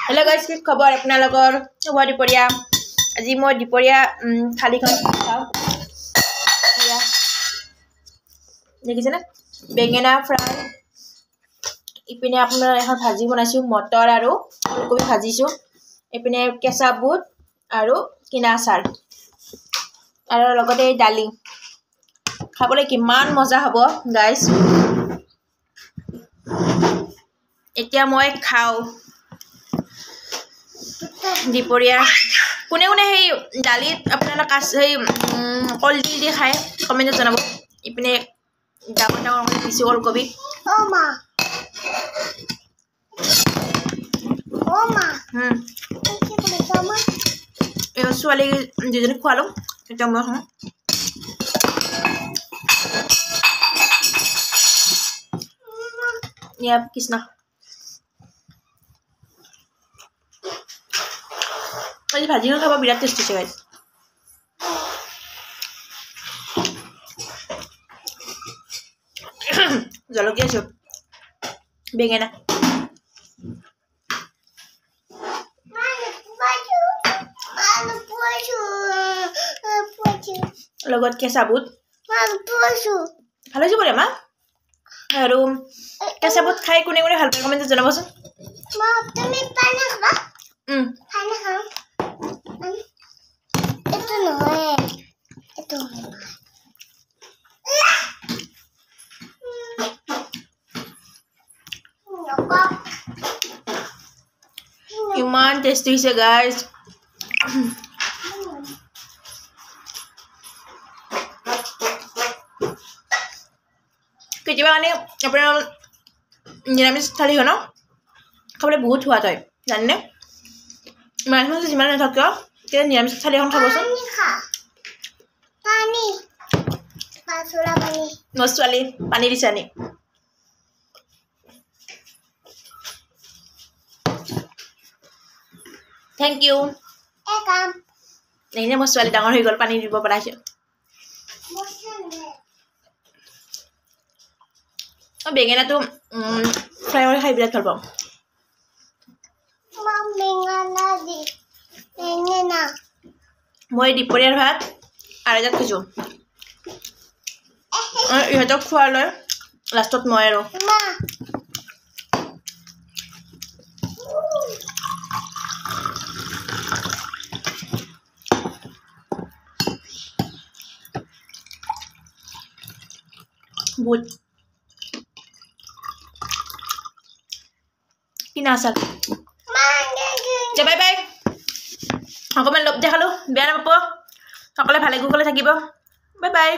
hello guys কি খবৰ আপোনালোকৰ শুভ দুপৰীয়া আজি মই দুপৰীয়া থালিখন খাওঁ এয়া দেখিছেনে বেঙেনা ফ্ৰাই ইপিনে আপোনাৰ এখন ভাজি বনাইছো মটৰ আৰু ফুলকবি ভাজিছো ইপিনে কেঁচা বুট আৰু কিনা আচাৰ আৰু লগতে দালি খাবলৈ কিমান মজা হ'ব গাইস এতিয়া মই খাওঁ দুপৰীয়া কোনে কোনে সেই দালিত আপোনালোক সেই কলডিল দি খায় কমেন্টত জনাব ইপিনে ডাঙৰ ডাঙৰ পিচি ওলকবি এই ছোৱালী দুজনী খোৱালো এতিয়া মই খাওঁ ইয়া কৃষ্ণ আজি ভাজিখন খাব বিৰাট টেষ্টি আছে গাইস জলকীয়া চপ বেঙেনা লগত কেঁচা বুট ভাল হৈছে বোলে মা আৰু কেঁচা বুট খাই কোনে কোনে ভাল পায় কমেন্টত জনাবচোন তুমি পানী খাবা পানী খাওঁ এটো নহয় এটো ইমান টেষ্টি হৈছে গাইস কেতিয়াবা মানে আপোনাৰ নিৰামিষ থালি হয় ন খাবলৈ বহুত সোৱাদ হয় জানেনে মাছ মাছ যিমান নাথাক কিয় নিৰামিষ থালি এখন খাবচোন পানী পাছলা পানী মোৰ ছোৱালী পানী দিছে আনি থেংক ইউ একাম এনে মোৰ ছোৱালী ডাঙৰ হৈ গ'ল পানী দিব পেলাইছে বেঙেনাটো ফ্ৰাই কৰি খাই বিৰাট ভাল পাওঁ মই দুপৰীয়াৰ ভাত আঢ়ৈটাত খাইছোঁ ইহঁতক খোৱালৈ লাষ্টত মই আৰু বুট কিনা আচাৰ বাই বাই অকণমান লোভ দেখালো বেয়া নাপাব সকলোৱে ভালে কুশলে থাকিব বাই বাই